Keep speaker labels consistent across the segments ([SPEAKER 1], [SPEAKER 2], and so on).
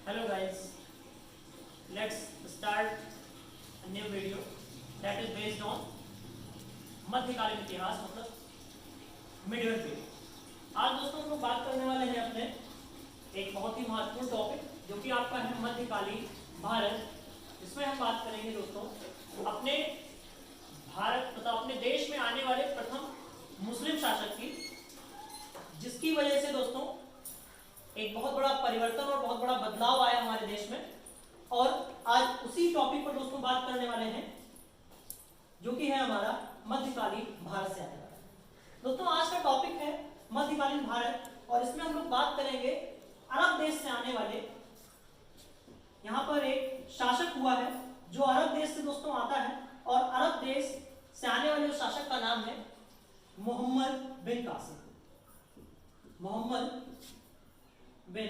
[SPEAKER 1] Hello guys, let's start a new video that is based on मध्यकालीन इतिहास मतलब medieval period. आज दोस्तों हम लोग बात करने वाले हैं अपने एक बहुत ही महत्वपूर्ण टॉपिक जो कि आपका है मध्यकालीन भारत। इसमें हम बात करेंगे दोस्तों अपने भारत मतलब अपने देश में आने वाले प्रथम मुस्लिम शासक की, जिसकी वजह से दोस्तों एक बहुत बड़ा परिवर्तन और बहुत बड़ा बदलाव आया हमारे देश में। और आज उसी टॉपिक पर दोस्तों बात करने वाले हैं जो कि है हमारा मध्यकालीन भारत से आने वाला। दोस्तों आज का टॉपिक है मध्यकालीन भारत और इसमें हम लोग बात करेंगे अरब देश से आने वाले। यहाँ पर एक शासक हुआ है जो अरब देश से दोस्तों आता है और अरब देश से आने वाले उस शासक का नाम है मोहम्मद बिन कासिम। मोहम्मद बिन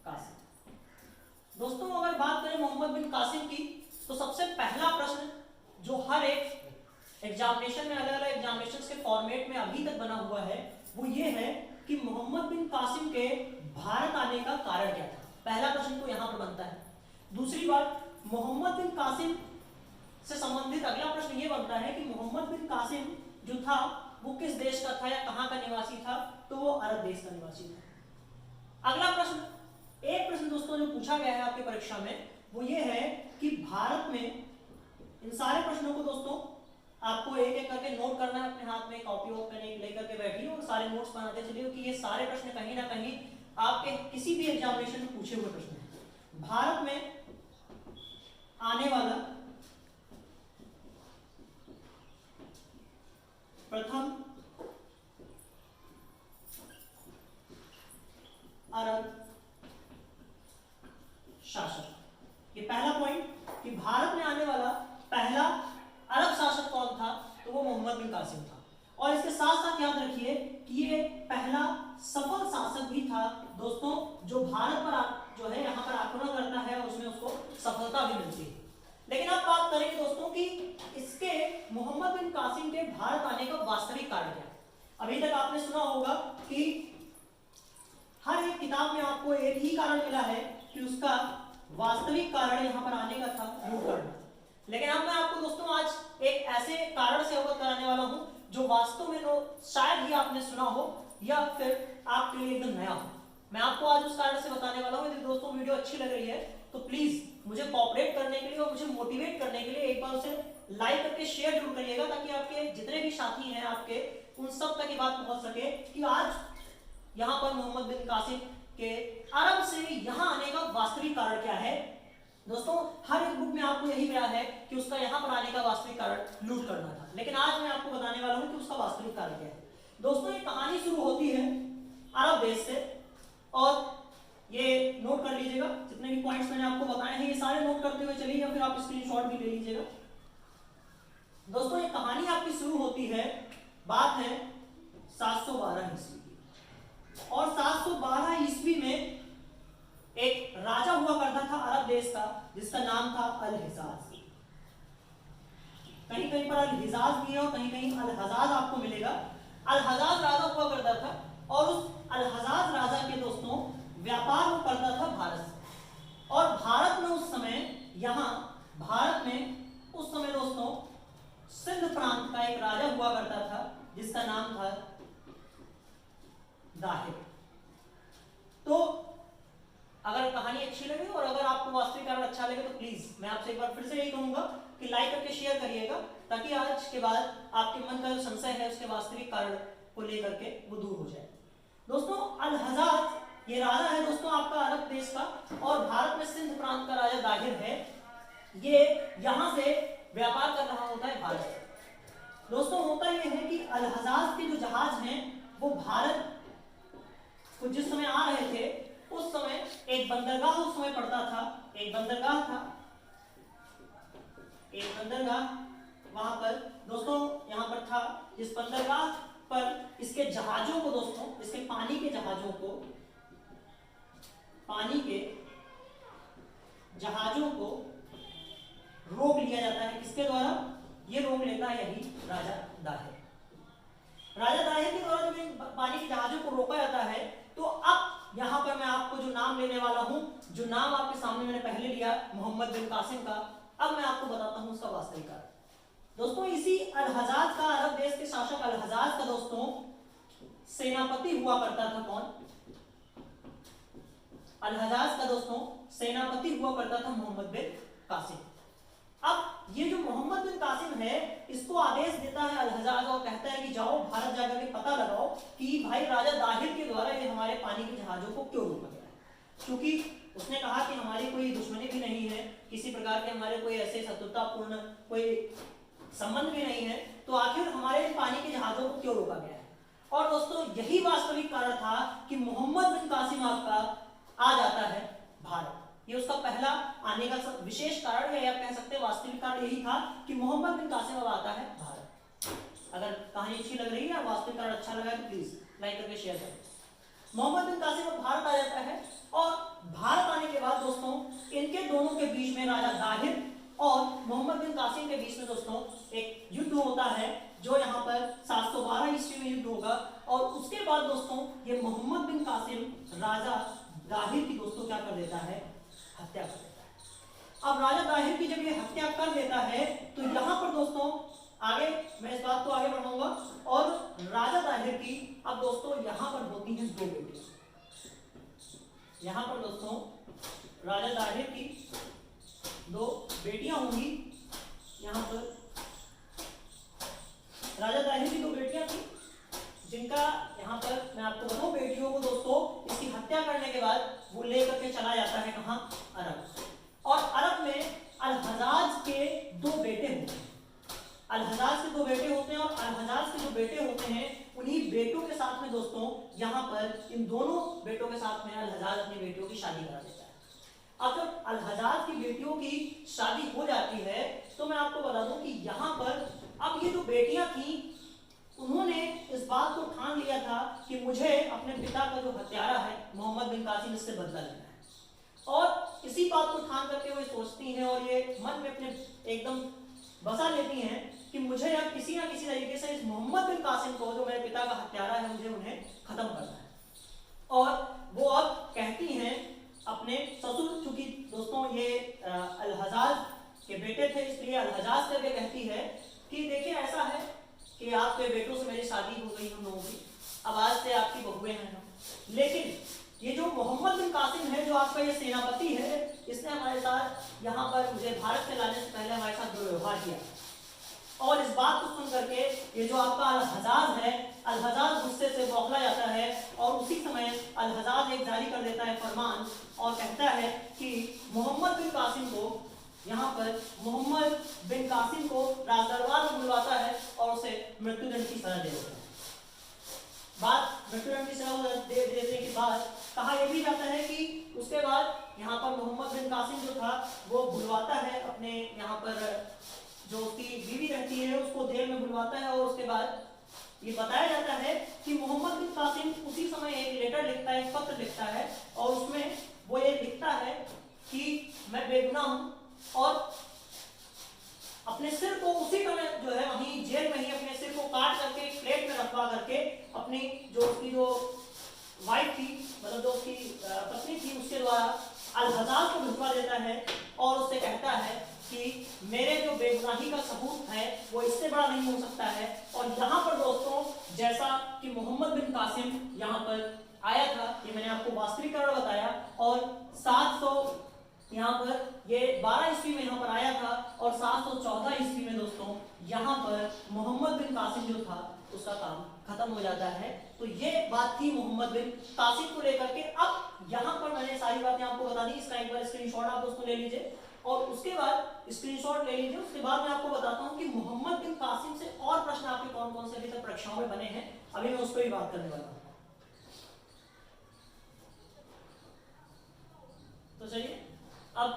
[SPEAKER 1] कासिम। दोस्तों अगर बात करें मोहम्मद बिन कासिम की तो सबसे पहला प्रश्न जो हर एक एग्जामिनेशन में अलग अलग एग्जामिनेशन के फॉर्मेट में अभी तक बना हुआ है वो ये है कि मोहम्मद बिन कासिम के भारत आने का कारण क्या था। पहला प्रश्न तो यहां पर बनता है। दूसरी बात, मोहम्मद बिन कासिम से संबंधित अगला प्रश्न ये बनता है कि मोहम्मद बिन कासिम जो था वो किस देश का था या कहां का निवासी था, तो वो अरब देश का निवासी था। अगला प्रश्न, एक प्रश्न दोस्तों जो पूछा गया है आपकी परीक्षा में वो ये है कि भारत में, इन सारे प्रश्नों को दोस्तों आपको एक एक करके नोट करना है, अपने हाथ में कॉपी और पेन लेकर के बैठिए और सारे नोट्स बनाते चलिए क्योंकि ये सारे प्रश्न कहीं ना कहीं आपके किसी भी एग्जामिनेशन में पूछे हुए प्रश्न हैं। भारत में आने वाला प्रथम अरब शासक, ये पहला पॉइंट कि भारत में आने वाला पहला अरब शासक कौन था, तो वो मोहम्मद बिन कासिम था। और इसके साथ साथ याद रखिए कि ये पहला सफल शासक भी था दोस्तों जो भारत पर जो है यहाँ पर आक्रमण करता है और उसमें उसको सफलता भी मिलती है। लेकिन अब बात करेंगे दोस्तों कि इसके मोहम्मद बिन कासिम के भारत आने का वास्तविक कारण क्या है। अभी तक आपने सुना होगा कि हर एक किताब में आपको एक ही कारण मिला है कि उसका वास्तविक कारण यहाँ पर आने का था लूट करना। लेकिन अब मैं आपको दोस्तों आज एक ऐसे कारण से अवगत कराने वाला हूं जो वास्तव में शायद ही आपने सुना हो या फिर आपके लिए एकदम नया हो। मैं आपको आज उस कारण से बताने वाला हूं। यदि दोस्तों वीडियो अच्छी लग रही है तो प्लीज मुझे कोऑपरेट करने के लिए और मुझे मोटिवेट करने के लिए एक बार उसे लाइक करके शेयर जरूर करिएगा ताकि आपके जितने भी साथी हैं आपके उन सब तक ये बात पहुंच सके कि आज यहाँ पर मोहम्मद बिन कासिम के अरब से यहाँ आने का वास्तविक कारण क्या है। दोस्तों हर एक बुक में आपको यही मिला है कि उसका यहाँ पर आने का वास्तविक कारण लूट करना था, लेकिन आज मैं आपको बताने वाला हूँ कि उसका वास्तविक कारण क्या है। दोस्तों ये कहानी शुरू होती है अरब देश से और ये नोट कर लीजिएगा जितने भी पॉइंट्स मैंने आपको बताए हैं ये सारे नोट करते हुए चलिए या फिर आप स्क्रीनशॉट भी ले लीजिएगा। दोस्तों ये कहानी आपकी शुरू होती है, बात है 712 ईस्वी की और 712 ईस्वी में एक राजा हुआ करता था अरब देश का जिसका नाम था अल हिजाज। कहीं कहीं पर अल हिजाज भी है और कहीं कहीं अल हजाज आपको मिलेगा। अल हजाज राजा हुआ करता था और उस अल हजाज राजा के दोस्तों व्यापार वो करता था भारत से। और भारत में उस समय दोस्तों सिंध प्रांत का एक राजा हुआ करता था जिसका नाम था दाहिर। तो अगर कहानी अच्छी लगे और अगर आपको वास्तविक कारण अच्छा लगे तो प्लीज मैं आपसे एक बार फिर से यही कहूंगा कि लाइक करके शेयर करिएगा ताकि आज के बाद आपके मन का जो संशय है उसके वास्तविक कारण को लेकर के वो दूर हो जाए। दोस्तों अल हजाज ये राजा है दोस्तों आपका अरब देश का और भारत में सिंध प्रांत का राजा दाहिर है। ये यहां से व्यापार कर रहा होता है भारत से। दोस्तों होता यह है कि अल हजाज के जो जहाज हैं वो भारत को जिस समय आ रहे थे उस समय एक बंदरगाह उस समय पड़ता था, एक बंदरगाह वहां पर दोस्तों यहां पर था जिस बंदरगाह पर इसके जहाजों को दोस्तों इसके पानी के जहाजों को रोक लिया जाता है। किसके द्वारा ये रोक लेता है? यही राजा दाहिर। राजा दाहिर के द्वारा जब पानी के जहाजों को रोका जाता है तो अब यहाँ पर मैं आपको जो नाम लेने वाला हूं, जो नाम आपके सामने मैंने पहले लिया मोहम्मद बिन कासिम का, अब मैं आपको बताता हूं उसका वास्तविक कारण। दोस्तों इसी अल-हज्जाज का, अरब देश के शासक अल-हज्जाज का दोस्तों सेनापति हुआ करता था कौन? अल-हज्जाज का दोस्तों सेनापति हुआ करता था मोहम्मद बिन कासिम। अब ये जो मोहम्मद बिन कासिम है, इसको आदेश देता है अल-हज्जाज और कहता है कि जाओ भारत जाकर के पता लगाओ कि भाई राजा दाहिर के द्वारा ये हमारे पानी के जहाजों को क्यों रोका गया है। क्योंकि उसने कहा कि हमारी कोई दुश्मनी भी नहीं है, किसी प्रकार के हमारे कोई ऐसे शत्रुतापूर्ण कोई संबंध भी नहीं है, तो आखिर हमारे पानी के जहाजों को क्यों रोका गया है। और दोस्तों यही वास्तविक कारण था कि मोहम्मद बिन कासिम आपका आ जाता है भारत। ये उसका पहला आने का विशेष कारण है, या कह सकते हैं वास्तविक कारण यही था कि मोहम्मद बिन कासिम अब आता है भारत। अगर कहानी अच्छी लग रही है, वास्तविक कारण अच्छा लगा तो प्लीज लाइक करके शेयर करें। मोहम्मद बिन कासिम अब भारत आ जाता है और भारत आने के बाद दोस्तों इनके दोनों के बीच में, राजा दाहिर और मोहम्मद बिन कासिम के बीच में दोस्तों एक युद्ध होता है, जो यहाँ पर 712 ईस्वी में युद्ध होगा। और उसके बाद दोस्तों ये मोहम्मद बिन कासिम राजा दाहिर की दोस्तों क्या कर देता है? हत्या कर देता है। अब राजा दाहिर की जब ये हत्या कर देता है तो यहाँ पर दोस्तों आगे मैं इस बात को आगे बढ़ाऊंगा, और राजा दाहिर की अब दोस्तों यहाँ पर होती हैं दो बेटियां। यहाँ पर दोस्तों राजा दाहिर की दो बेटियां होंगी। यहाँ पर राजा दाहिर की दो बेटियां थी, जिनका यहाँ पर मैं आपको बताऊं, बेटियों को दोस्तों इसकी हत्या करने के बाद वो लेकर के चला जाता है कहाँ? अरब। और अरब में अल-हज्जाज के दो बेटे होते हैं। अल-हज्जाज के दो बेटे होते हैं और अल-हज्जाज के जो बेटे होते हैं उन्हीं बेटों के साथ में दोस्तों यहाँ पर इन दोनों बेटों के साथ में अल-हज्जाज अपनी बेटियों की शादी करा देता है। अब जब अल-हज्जाज की बेटियों की शादी हो जाती है तो मैं आपको बता दूं कि यहाँ पर अब ये जो बेटियां थी उन्होंने इस बात को ठान लिया था कि मुझे अपने पिता का जो हत्यारा है मोहम्मद बिन कासिम, इससे बदला लेना है। और इसी बात को ठान करके वो सोचती हैं और ये मन में अपने एकदम बसा लेती हैं कि मुझे अब किसी ना किसी तरीके से इस मोहम्मद बिन कासिम को, जो मेरे पिता का हत्यारा है, मुझे उन्हें खत्म करना है। और वो अब कहती हैं अपने ससुर, चूंकि दोस्तों ये अल-हज्जाज के बेटे थे इसलिए अल-हज्जाज करके कहती है कि देखिए ऐसा है कि आपके बेटों से मेरी शादी हो गई हम लोगों की, अब आज से आपकी बहुएं हैं हम। लेकिन ये जो मोहम्मद बिन कासिम है, जो आपका ये सेनापति है, इसने हमारे साथ यहाँ पर मुझे भारत से लाने से पहले हमारे साथ दुर्व्यवहार किया। और इस बात को सुन करके ये जो आपका अल-हज्जाज है, अल-हज्जाज गुस्से से बौखला जाता है और उसी समय अल-हज्जाज एक जारी कर देता है फरमान और कहता है कि मोहम्मद बिन कासिम को, यहाँ पर मोहम्मद बिन कासिम को राजदरबार में बुलवाता है और उसे मृत्युदंड की सजा दे देता है। बात मृत्युदंड की सजा दे देने के बाद कहा यह भी जाता है कि उसके बाद यहाँ पर मोहम्मद बिन कासिम जो था वो बुलवाता है अपने, यहाँ पर जो उसकी बीवी रहती है उसको जेल में बुलवाता है। और उसके बाद ये बताया जाता है कि मोहम्मद बिन कासिम उसी समय एक लेटर लिखता है, एक पत्र लिखता है, और उसमें वो ये लिखता है कि मैं बेगुनाह हूँ और अपने सिर को उसी समय जो है वहीं जेल में ही अपने सिर को काट करके एक प्लेट में रखवा करके अपनी जो उसकी जो वाइफ थी, मतलब जो उसकी पत्नी थी, उसके द्वारा अल-हज्जाज को भिजवा देता है और उससे कहता है कि मेरे जो बेगुनाही का सबूत है वो इससे बड़ा नहीं हो सकता है। और यहाँ पर दोस्तों जैसा कि मोहम्मद बिन कासिम यहाँ पर आया था, ये मैंने आपको वास्तविक कारण बताया, और 700 यहाँ पर ये 12 ईस्वी में यहाँ पर आया था और 714 ईस्वी में दोस्तों यहाँ पर मोहम्मद बिन कासिम जो था उसका काम खत्म हो जाता है। तो ये बात थी मोहम्मद बिन कासिम को लेकर के। अब यहाँ पर मैंने सारी बातें आपको बता दी, इसका एक बार स्क्रीनशॉट आप दोस्तों ले लीजिए और उसके बाद स्क्रीनशॉट ले लीजिए। उसके बाद मैं आपको बताता हूँ कि मोहम्मद बिन कासिम से और प्रश्न आपके कौन कौन से अभी तक परीक्षाओं में बने हैं, अभी मैं उस पर भी बात करने वाला हूँ। तो चलिए अब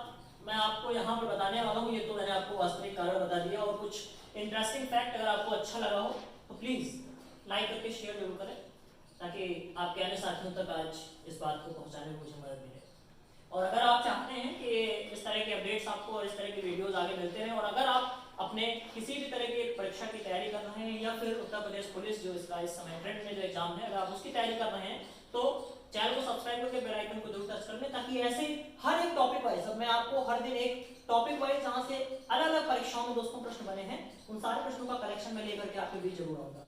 [SPEAKER 1] मैं आपको यहाँ पर बताने वाला हूँ, ये तो मैंने आपको वास्तविक कारण बता दिया, और कुछ इंटरेस्टिंग फैक्ट अगर आपको अच्छा लगा हो तो प्लीज लाइक करके शेयर जरूर करें ताकि आपके अन्य साथियों तक आज इस बात को पहुँचाने में मुझे मदद मिले। और अगर आप चाहते हैं कि इस तरह के अपडेट्स आपको और इस तरह की वीडियोस आगे मिलते रहें, और अगर आप अपने किसी भी तरह की परीक्षा की तैयारी कर रहे हैं या फिर उत्तर प्रदेश पुलिस जो इसका इस समय ट्रेंड में जो एग्जाम है, अगर आप उसकी तैयारी कर रहे हैं तो चैनल को सब्सक्राइब करके बेल आइकन को जरूर में, ताकि ऐसे हर एक टॉपिक वाइज, अब मैं आपको हर दिन एक टॉपिक वाइज जहां से अलग अलग परीक्षाओं में दोस्तों प्रश्न बने हैं, उन सारे प्रश्नों का कलेक्शन मैं लेकर के आपके बीच जरूर आऊंगा।